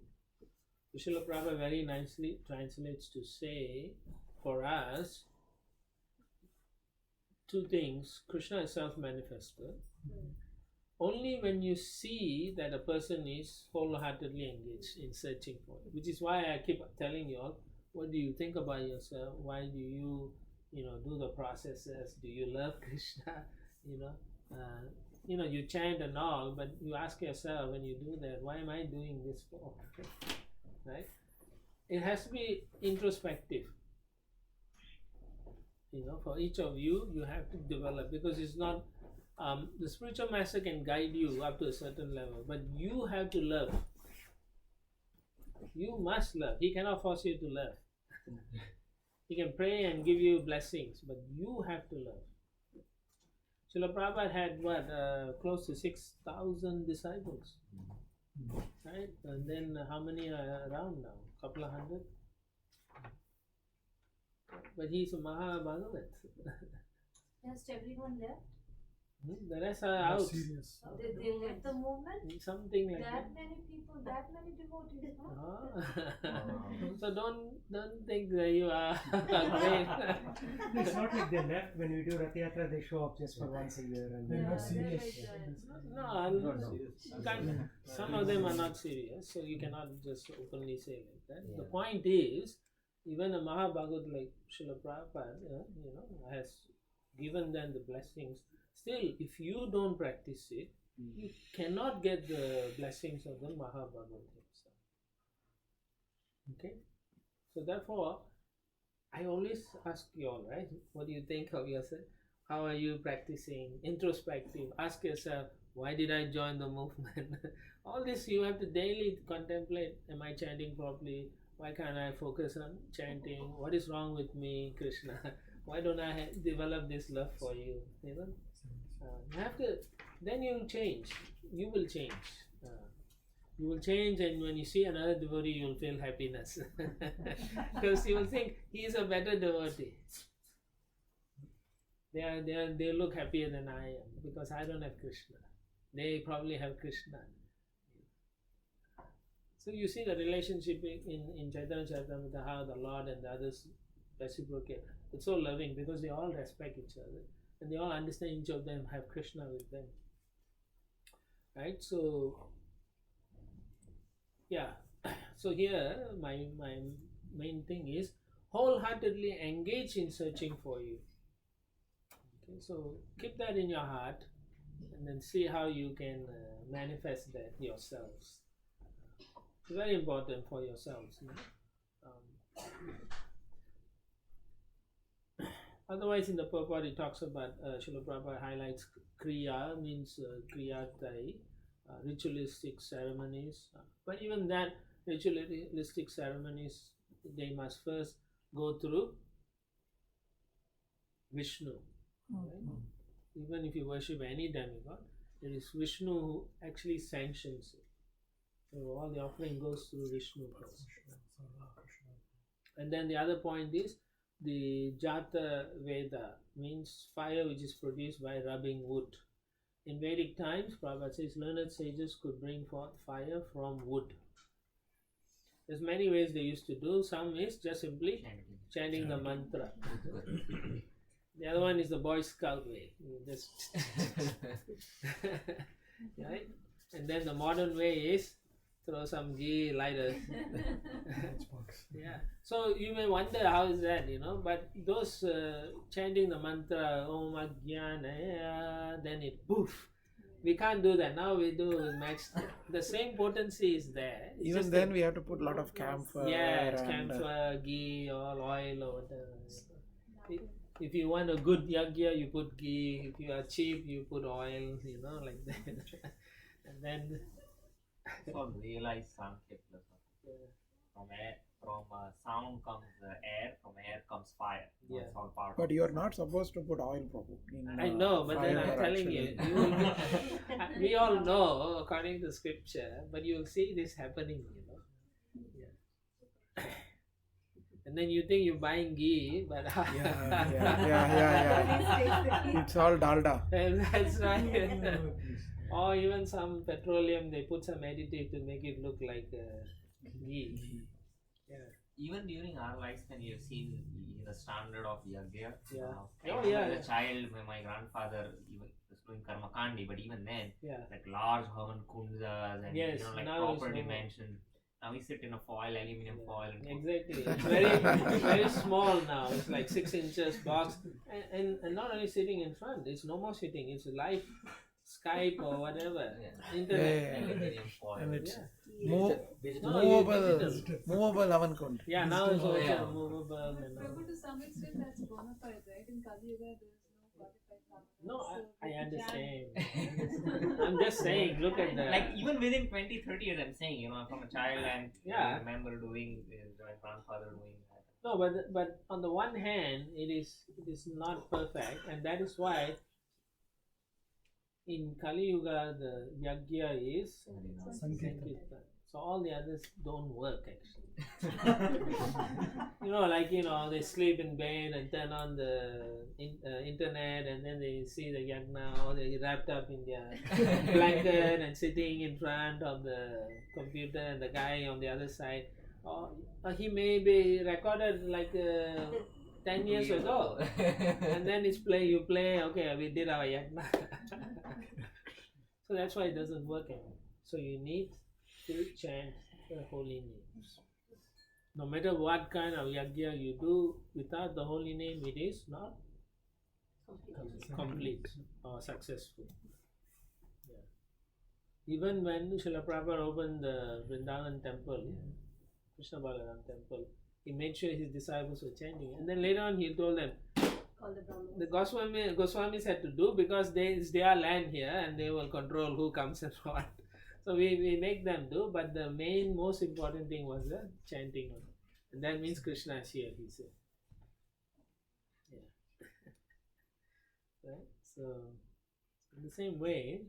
Srila Prabhupada very nicely translates to say, for us, two things. Krishna is self-manifested. Only when you see that a person is wholeheartedly engaged in searching for it, which is why I keep telling you all, what do you think about yourself? Why do you, do the processes? Do you love Krishna? You chant and all, but you ask yourself when you do that, why am I doing this for? Right? It has to be introspective. For each of you, you have to develop, because it's not The spiritual master can guide you up to a certain level, but you have to love. You must love. He cannot force you to love. He can pray and give you blessings, but you have to love. Srila Prabhupada had close to 6,000 disciples, right? And then how many are around now? Couple of hundred. But he's a Mahabhagavat. Just everyone left. The rest are out. Serious. They left the movement. Something like That many people, that many devotees. Huh? So don't think that you are great. It's not like they left. When we do Rath Yatra, they show up just for once a year and They're then not serious. Some of them are not serious, so you cannot just openly say like that. Yeah. The point is, even a Mahabhagat like Srila Prabhupada, has given them the blessings. Still, if you don't practice it, you cannot get the blessings of the Mahabhagat himself. Okay? So therefore, I always ask you all, right? What do you think of yourself? How are you practicing? Introspective. Ask yourself, why did I join the movement? All this you have to daily contemplate. Am I chanting properly? Why can't I focus on chanting? What is wrong with me, Krishna? Why don't I develop this love for you? You have to, then you'll change. You will change. You will change, and when you see another devotee, you will feel happiness. Because you will think, he is a better devotee. They look happier than I am, because I don't have Krishna. They probably have Krishna. So you see the relationship in Chaitanya Charitamrita, how the Lord and the others reciprocate. It's so loving because they all respect each other and they all understand each of them have Krishna with them. Right? So, yeah. So here, my main thing is wholeheartedly engage in searching for you. Okay, so keep that in your heart and then see how you can manifest that yourselves. It's very important for yourselves. Otherwise, in the purport, it talks about Srila Prabhupada highlights Kriya, means Kriyatai, ritualistic ceremonies. But even that ritualistic ceremonies, they must first go through Vishnu. Right? Even if you worship any demigod, it is Vishnu who actually sanctions it. So all the offering goes through Vishnu first. And then the other point is the Jata Veda, means fire which is produced by rubbing wood. In Vedic times, Prabhupada says learned sages could bring forth fire from wood. There's many ways they used to do. Some is just simply chanting the mantra. The other one is the Boy Scout way. You just right? And then the modern way is throw some ghee, light a yeah. So you may wonder how is that, but those chanting the mantra, Om Ajnanaya, then it poof. We can't do that. Now we do with match. The same potency is there. It's Even then, we have to put a lot of camphor. Yeah, it's and, camphor, ghee, or oil, or whatever. If you want a good yagya, you put ghee. If you are cheap, you put oil, like that. And then So realize Sankhya. From sound comes air, from air comes fire. Yeah. It's all part But of you are not supposed to put oil, Prabhu. I know, but then I'm telling you, we all know according to scripture, but you will see this happening, Yeah. And then you think you're buying ghee, but yeah. It's all dalda. That's right. Or even some petroleum, they put some additive to make it look like ghee. Yeah. Even during our lifespan, you have seen the standard of yagya. Yeah. As a child, my grandfather even was doing karmakandi, but even then, like large Havan kundas and proper dimension. Now we sit in a aluminium foil. Exactly. It's very, very small now. It's like 6 inches box, and not only sitting in front. It's no more sitting. It's live Skype or whatever. Internet. Aluminium foil. And it's movable oven kund. Yeah, now it's also movable. Prabhu, to some extent, that's bona fide, right? In Kali Yuga, there's no No, I understand. I'm just saying, look at the... Like even within 20, 30 years, I'm saying, you know, I'm from a child and I remember doing my grandfather doing that. No, but on the one hand, it is not perfect, and that is why in Kali Yuga the yagya is Sankirtan. So all the others don't work actually. They sleep in bed and turn on the internet, and then they see the yagna, or they wrapped up in their blanket and sitting in front of the computer, and the guy on the other side. Or he may be recorded like 10 years ago, and then you play, okay, we did our yagna. So that's why it doesn't work anymore. So you need to chant the holy names. No matter what kind of yagya you do, without the holy name, it is not complete or successful. Yeah. Even when Srila Prabhupada opened the Vrindavan temple, Krishna Balaram temple, he made sure his disciples were chanting, and then later on he told them, the Goswamis had to do, because it's their land here and they will control who comes and what. So we make them do, but the most important thing was the chanting, and that means Krishna is here, he said. Yeah. Right? So in the same way,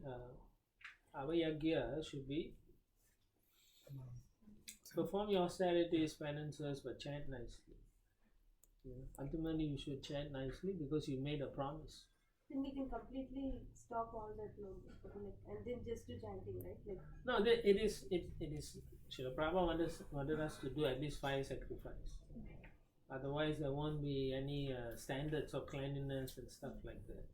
our yagya should be perform your austerities, penances, but chant nicely. Ultimately, you should chant nicely because you made a promise. Then we can completely stop all that, and then just do chanting, right? No, it is. Srila Prabhupada wanted us to do at least 5 sacrifices. Otherwise, there won't be any standards of cleanliness and stuff like that.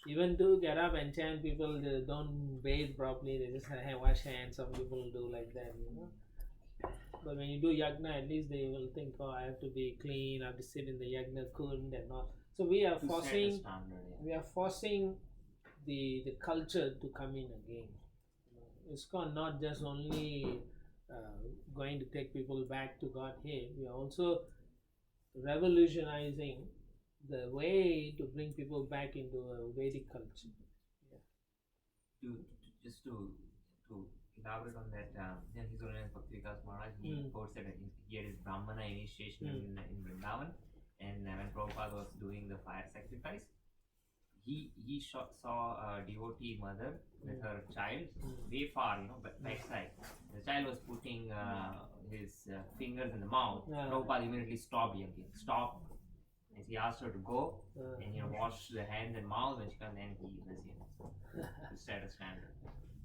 Even to get up and chant, people they don't bathe properly. They just wash hands. Some people do like that, But when you do yagna, at least they will think, oh, I have to be clean, I have to sit in the yagna kund and all. So we are forcing the culture to come in again. It's not just only going to take people back to Godhead. We are also revolutionizing the way to bring people back into a Vedic culture. To elaborate on that, His Holiness Bhakti Vikas Maharaj, he quotes that he had his Brahmana initiation in Vrindavan, and when Prabhupada was doing the fire sacrifice, he saw a devotee mother with her child way far, backside. The child was putting his fingers in the mouth. Prabhupada immediately stopped him. Stop. And he asked her to go and wash the hands and mouth when she comes, and he was to set a standard.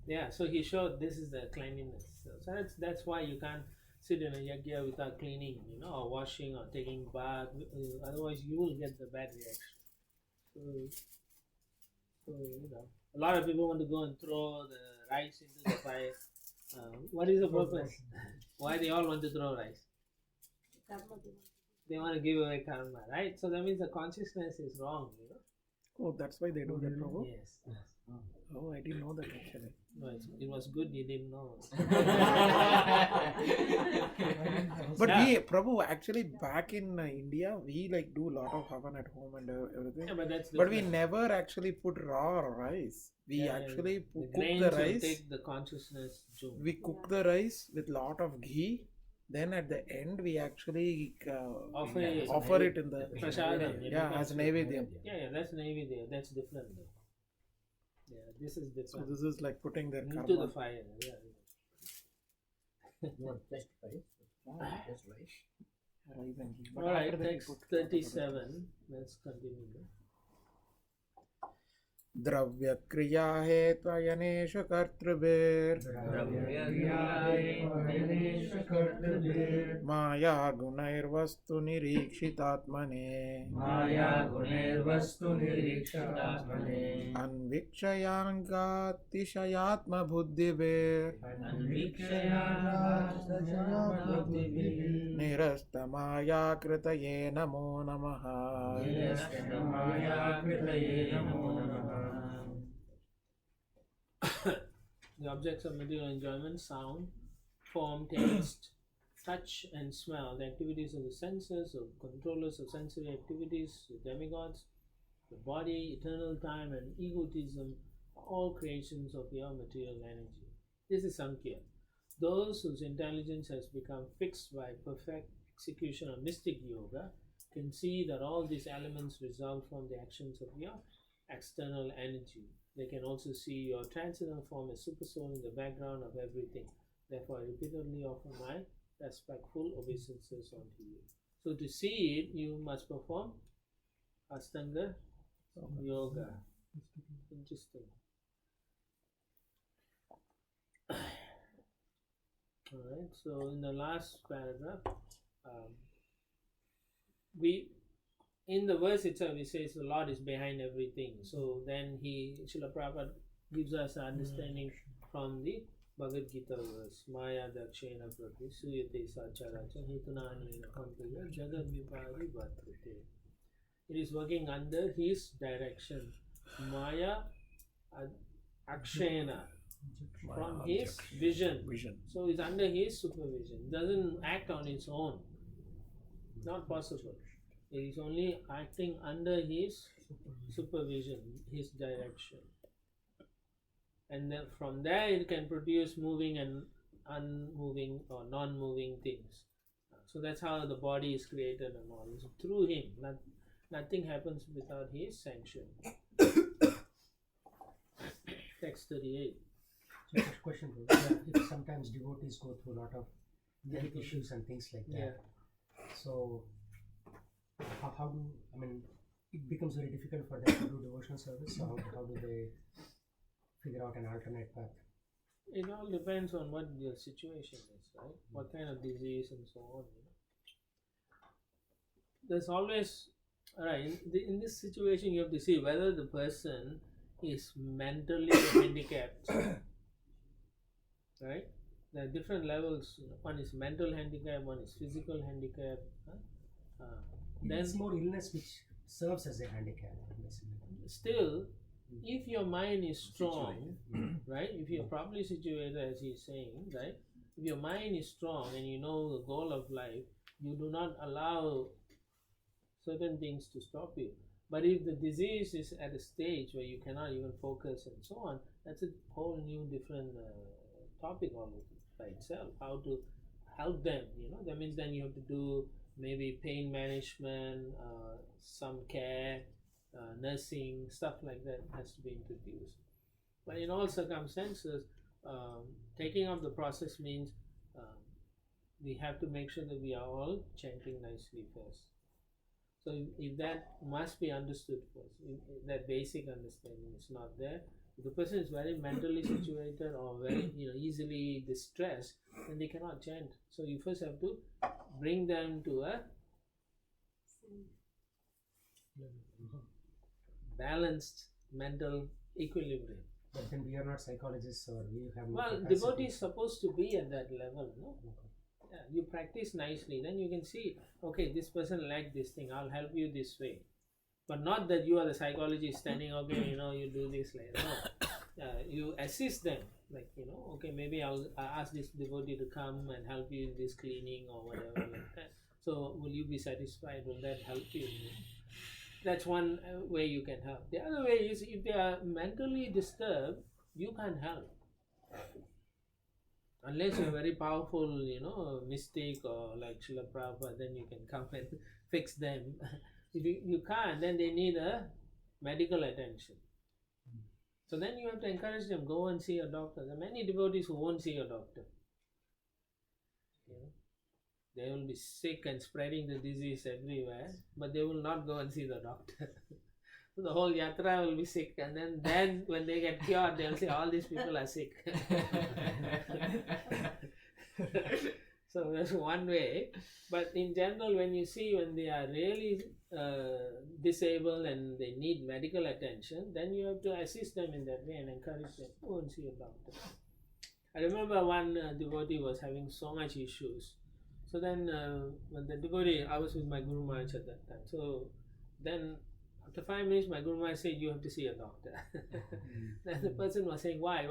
Yeah, so he showed this is the cleanliness. So that's why you can't sit in a yagya without cleaning, or washing or taking bath. Otherwise, you will get the bad reaction. So a lot of people want to go and throw the rice into the fire. What is the purpose? Why they all want to throw rice? They want to give away karma, right? So that means the consciousness is wrong, Oh, that's why they do that, Prabhu? Yes. Oh, I didn't know that actually. No, it was good you didn't know. But we, Prabhu, actually back in India, we do a lot of havan at home and everything. Yeah, but we never actually put raw rice. We actually cook the rice. Take the consciousness zone. We cook the rice with lot of ghee. Then at the end, we actually offer it in the prasadam. Yeah, as naivedyam. Yeah, that's naivedyam. That's different though. Yeah, this is different. So this is like putting their karma into the fire. Yeah. You want just rice? Just rice. Alright, text 37. Let's continue. द्रव्यक्रिया हेत्वयनेश कर्तृभिर् माया गुणैर्वस्तु निरीक्षितात्मने अन्वीक्षयाङ्गातिशयात्मबुद्धिभिर् निरस्तमायाकृतये नमो नमः. The objects of material enjoyment: sound, form, taste, touch and smell, the activities of the senses, of controllers of sensory activities, the demigods, the body, eternal time, and egotism are all creations of your material energy. This is Sankhya. Those whose intelligence has become fixed by perfect execution of mystic yoga can see that all these elements result from the actions of your external energy. They can also see your transcendental form as supersoul in the background of everything. Therefore, I repeatedly offer my respectful obeisances unto you. So to see it, you must perform Astanga Yoga. Interesting. Alright, so in the last paragraph, in the verse itself, it says the Lord is behind everything. So then Srila Prabhupada gives us an understanding from the Bhagavad Gita verse. Maya dakshena prati suyate sacharacha hitunani kampiya jagat vipari bhatrate. It is working under his direction. Maya akshena, from his vision. So it's under his supervision. It doesn't act on its own. Not possible. It is only acting under his supervision, his direction. And then from there it can produce moving and unmoving or non-moving things. So that's how the body is created and all. It's through him. Nothing happens without his sanction. Text 38. So question, if sometimes devotees go through a lot of health issues and things like that, Yeah. so how do, it becomes very difficult for them to do devotional service, so how do they figure out an alternate path? It all depends on what your situation is, right? What kind of disease and so on. There's always, right, in this situation you have to see whether the person is mentally handicapped. Right? There are different levels. One is mental handicap, one is physical handicap. It's more illness which serves as a handicap, basically. Still, if your mind is strong, right? If you're properly situated, as he's saying, right? If your mind is strong and you know the goal of life, you do not allow certain things to stop you. But if the disease is at a stage where you cannot even focus and so on, that's a whole new different topic all by itself. How to help them, that means then you have to do maybe pain management, some care, nursing, stuff like that has to be introduced. But in all circumstances, taking up the process means we have to make sure that we are all chanting nicely first. So if that must be understood first, if that basic understanding is not there, if the person is very mentally situated or very easily distressed, then they cannot chant. So you first have to bring them to a balanced mental equilibrium. But then we are not psychologists, or we have no Well, capacity. devotee is supposed to be at that level, no? Yeah, you practice nicely, then you can see, okay, this person likes this thing, I'll help you this way. But not that you are the psychologist standing, okay, you do this like no. You assist them, like, okay, maybe I'll ask this devotee to come and help you in this cleaning or whatever like that. So will you be satisfied? Will that help you? That's one way you can help. The other way is if they are mentally disturbed, you can't help. Unless you're very powerful, mystic or like Srila Prabhupada, then you can come and fix them. If you can't, then they need a medical attention. So then you have to encourage them, go and see a doctor. There are many devotees who won't see a doctor. They will be sick and spreading the disease everywhere, but they will not go and see the doctor. So the whole yatra will be sick, and then when they get cured, they'll say all these people are sick. So that's one way. But in general, when they are really disabled and they need medical attention, then you have to assist them in that way and encourage them, go and see a doctor. I remember one devotee was having so much issues. So then when the devotee, I was with my Guru Maharaj at that time. So then after 5 minutes, my Guru Maharaj said, you have to see a doctor. Then the person was saying, why?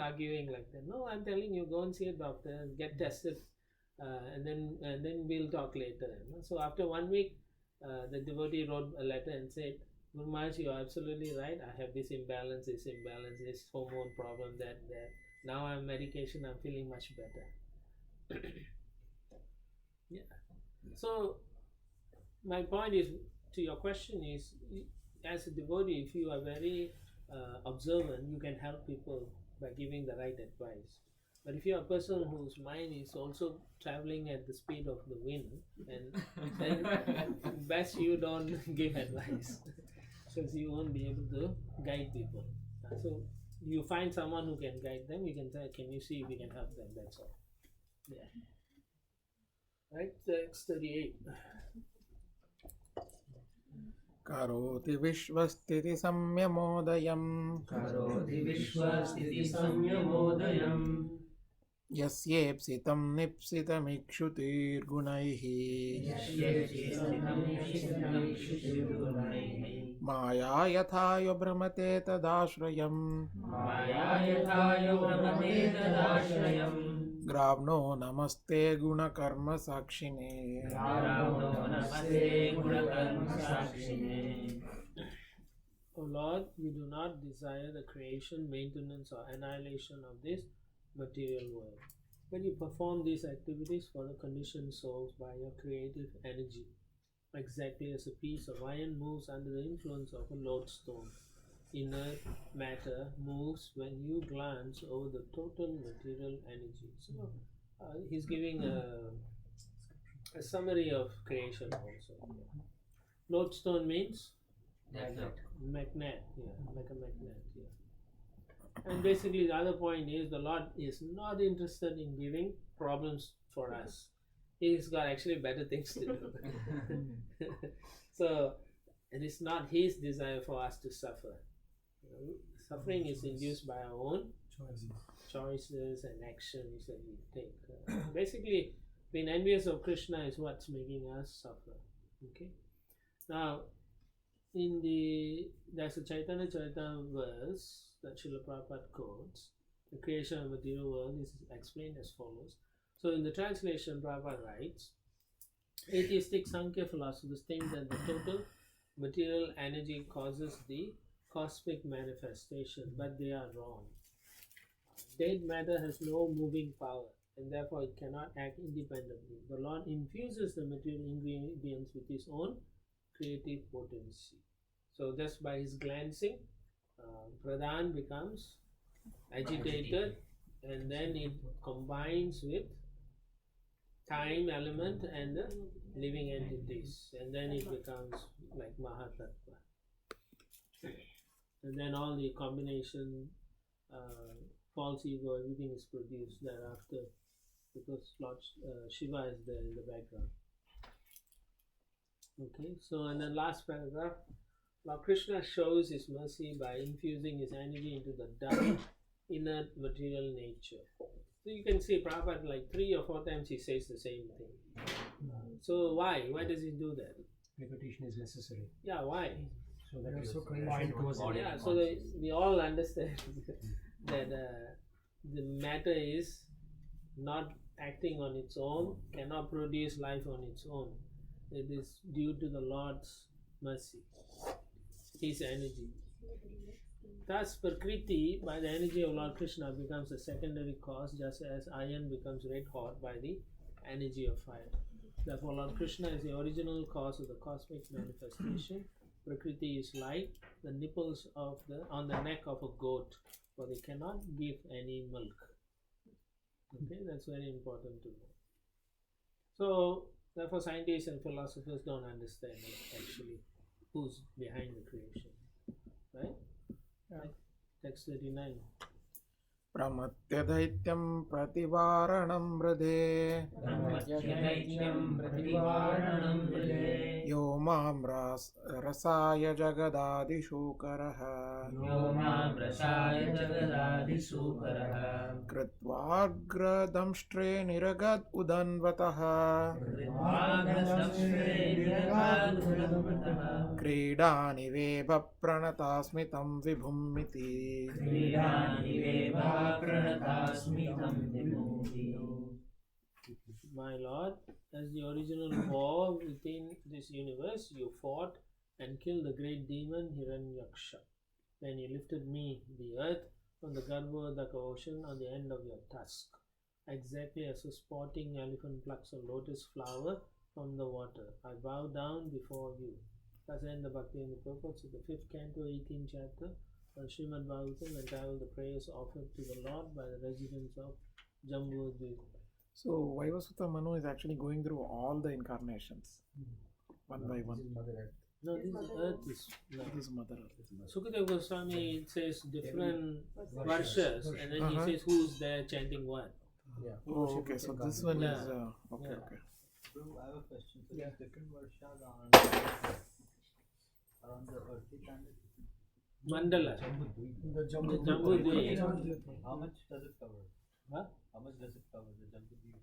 Arguing like that. No, I'm telling you, go and see a doctor, get tested. and then we'll talk later. So after 1 week, the devotee wrote a letter and said, Guru Maharaj, you are absolutely right. I have this imbalance, this hormone problem, that. Now I'm medication, I'm feeling much better. Yeah. So my point is, to your question is, as a devotee, if you are very observant, you can help people by giving the right advice. But if you are a person whose mind is also traveling at the speed of the wind, then best you don't give advice, because you won't be able to guide people. So you find someone who can guide them, you can say, can you see if we can help them, that's all. Yeah. Right, text 38. Karoti Vishwasthiti Samyamodayam Karoti Vishwasthiti Samyamodayam Yasyepsitam Nipsitamikshutir Gunaihi Maya Yathayo Brahmate Tadashrayam Gravno Namaste Guna Karma Sakshine. O Lord, we do not desire the creation, maintenance or annihilation of this material world, but you perform these activities for the conditioned souls by your creative energy, exactly as a piece of iron moves under the influence of a lodestone. Inert matter moves when you glance over the total material energy. So he's giving a summary of creation also. Lodestone means magnet, like a magnet. And basically the other point is, the Lord is not interested in giving problems for us. He's got actually better things to do. So it is not his desire for us to suffer. Suffering is induced by our own choices and actions that we take. Basically, being envious of Krishna is what's making us suffer. Okay. Now, there's a Chaitanya Charita verse that Srila Prabhupada quotes. The creation of the material world is explained as follows. So in the translation, Prabhupada writes, atheistic Sankhya philosophers think that the total material energy causes the cosmic manifestation, but they are wrong. Dead matter has no moving power, and therefore it cannot act independently. The Lord infuses the material ingredients with his own creative potency. So just by his glancing, Pradhan becomes agitated, and then it combines with time element and the living entities, and then it becomes like Mahatattva. And then all the combination, false ego, everything is produced thereafter, because Lord Shiva is there in the background. Okay, so in the last paragraph, Lord Krishna shows his mercy by infusing his energy into the dull, inert material nature. So you can see Prabhupada like 3 or 4 times he says the same thing. So why? Why does he do that? Repetition is necessary. Yeah, why? So that your point goes in. Yeah, so we all understand that the matter is not acting on its own, cannot produce life on its own. It is due to the Lord's mercy, his energy. Thus, Prakriti, by the energy of Lord Krishna, becomes a secondary cause, just as iron becomes red hot by the energy of fire. Therefore, Lord Krishna is the original cause of the cosmic manifestation. Prakriti is like the nipples on the neck of a goat, for they cannot give any milk. Okay, that's very important to know. So, therefore, scientists and philosophers don't understand actually who's behind the creation. Right? Right. Text 39. Pramatya Daityam Prativaranam Mrade Yo Mam Rasaya Jagadadi Shukaraha Kritva Damshtre Niragad Udanvataha Kridani Veba Pranatasmitam Vibhummiti My Lord, as the original war within this universe, you fought and killed the great demon Hiranyaksha. Then you lifted me, the earth, from the Garbhodaka ocean on the end of your tusk, exactly as a sporting elephant plucks a lotus flower from the water. I bow down before you. Thus end the Bhakti in the purports of the 5th canto, 18th chapter of Srimad Bhagavatam, entitled The Prayers Offered to the Lord by the Residents of Jambu Dweep. So Vaivasvata Manu is actually going through all the incarnations, one by one. No, this earth is no. This is Mother Earth. Sukadeva Goswami says different verses, and then he says who's there chanting what. Yeah. Oh, okay. So this one Yeah. is okay. Yeah. Okay. Prabhu, I have a question. So Yeah. there's different verses around the earthly planet. Mandala. The Jambu Jambu Dweep. How much does it cover? Huh? How much does it cover? The Jambu Dweep?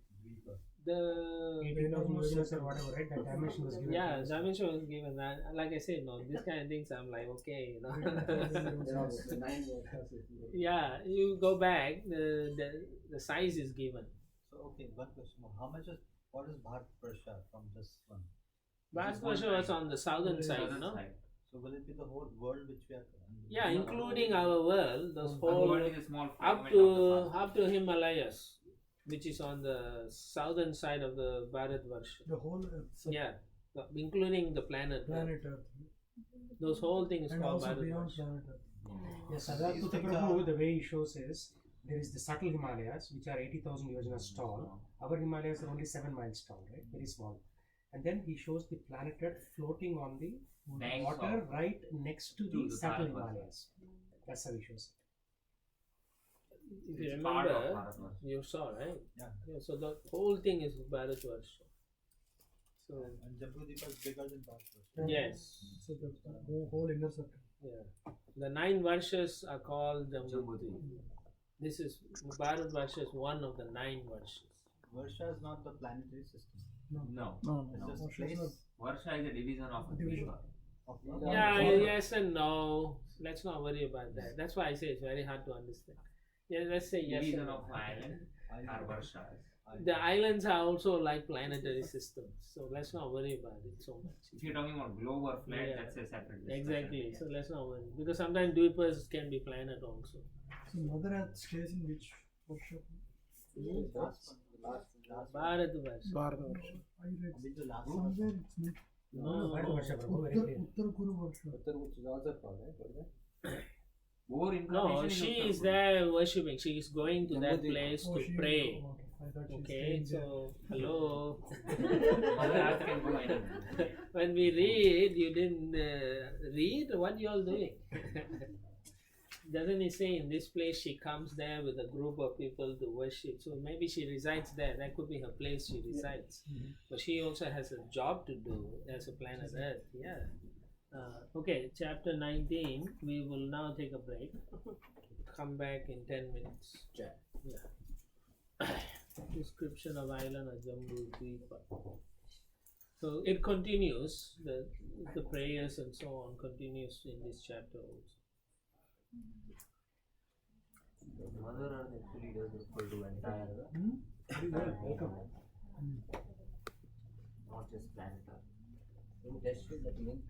The 18,000 yojanas or whatever, right? That dimension was given. yeah, dimension was given that. Like I said, no, this kind of things I'm like, okay, you know. The 9 verses. Yeah, you go back, the size is given. So okay, one question more. How much is what is Bharat Varsha from this one? Bharatvarsha was on the southern side, Southern no? side. So will it be the whole world which we are? Yeah, including our world, those The whole world is a small up fragment to of the up to Himalayas, which is on the southern side of the Bharatvarsha. The whole Earth, Yeah, including the planet. planet Earth, Those whole things and called also beyond Bharatvarsha. planet Earth. Yes, So Radha these things Prabhu, the way he shows is there is the subtle Himalayas, which are 80,000 yojanas tall. Our Himalayas are only 7 miles tall, right? Very small. And then he shows the planet Earth floating on the Banks water of- right next to the the subtle Bharatvarsha. Himalayas. That's how he shows If you It's part of remember, Bharatvarsha. you saw, right? Yeah. So the whole thing is Bharatvarsha. So And Jambu Dweep is bigger than Bharat Varsha. it. yes, So the whole inner circle. yeah. The 9 Varshas are called Jambu Jambu Dweep. This is Bharatvarsha is one of the 9 Varshas. Varsha is not the planetary system. No. No, It's no. just Varsha is place Varsha is a division of Division. Dweepa. of Yeah, yes and no. Let's not worry about that. That's why I say it's very hard to understand. Yeah, let's say yes and Division no. of island are Varshas. The islands are also like planetary systems, so let's not worry about it so much. If you're talking about globe or flat, Yeah. that's a separate discussion. Exactly. So let's not worry because sometimes Dweepas can be planet also. So Mother Earth stays in which workshop? last one. Bharatvarsha. Bharatvarsha. I read I mean the last somewhere one. it's not. No. Bharatvarsha, Prabhu, very clear. Uttar Kuru Varsha. Uttar, which is also called, right? What is that? More No, incarnation she Uttar is Pradeh. there worshipping. She is going to that Jambu Dweep. place Oh, to she- pray. oh, I thought she's Okay, staying there. so hello. Mother Earth can go anywhere. When we read, you didn't read. What you all doing? Doesn't he say in this place she comes there with a group of people to worship? So maybe she resides there. That could be her place she resides. But she also has a job to do as a planet Earth. Yeah. Okay, chapter 19. We will now take a break. Come back in 10 minutes. Yeah. Description of island of Jambu Dweepa. So it continues. The prayers and so on continues in this chapter also. Mother Earth actually does refer to entire, Very well, welcome. not just planet Earth. In that link,